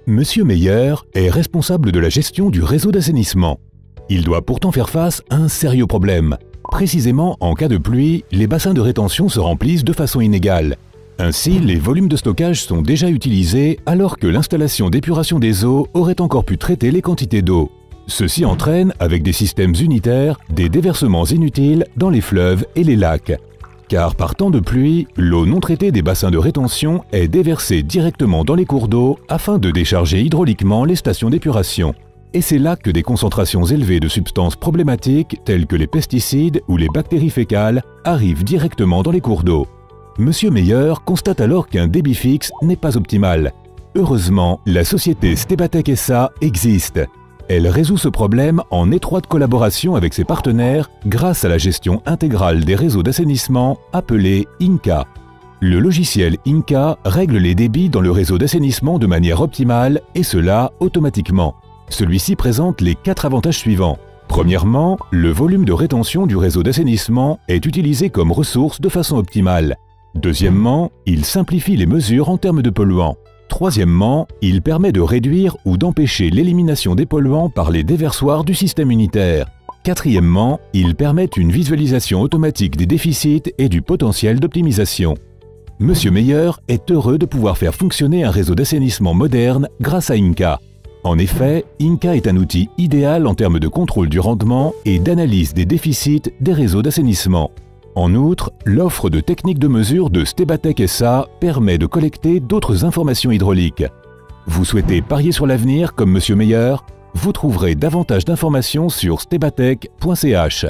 Monsieur Meyer est responsable de la gestion du réseau d'assainissement. Il doit pourtant faire face à un sérieux problème. Précisément, en cas de pluie, les bassins de rétention se remplissent de façon inégale. Ainsi, les volumes de stockage sont déjà utilisés alors que l'installation d'épuration des eaux aurait encore pu traiter les quantités d'eau. Ceci entraîne, avec des systèmes unitaires, des déversements inutiles dans les fleuves et les lacs. Car par temps de pluie, l'eau non traitée des bassins de rétention est déversée directement dans les cours d'eau afin de décharger hydrauliquement les stations d'épuration. Et c'est là que des concentrations élevées de substances problématiques telles que les pesticides ou les bactéries fécales arrivent directement dans les cours d'eau. Monsieur Meyer constate alors qu'un débit fixe n'est pas optimal. Heureusement, la société Stebatec SA existe. Elle résout ce problème en étroite collaboration avec ses partenaires grâce à la gestion intégrale des réseaux d'assainissement appelée INCA. Le logiciel INCA règle les débits dans le réseau d'assainissement de manière optimale et cela automatiquement. Celui-ci présente les 4 avantages suivants. Premièrement, le volume de rétention du réseau d'assainissement est utilisé comme ressource de façon optimale. Deuxièmement, il simplifie les mesures en termes de polluants. Troisièmement, il permet de réduire ou d'empêcher l'élimination des polluants par les déversoirs du système unitaire. Quatrièmement, il permet une visualisation automatique des déficits et du potentiel d'optimisation. Monsieur Meyer est heureux de pouvoir faire fonctionner un réseau d'assainissement moderne grâce à INCA. En effet, INCA est un outil idéal en termes de contrôle du rendement et d'analyse des déficits des réseaux d'assainissement. En outre, l'offre de techniques de mesure de Stebatec SA permet de collecter d'autres informations hydrauliques. Vous souhaitez parier sur l'avenir comme Monsieur Meyer? Vous trouverez davantage d'informations sur stebatec.ch.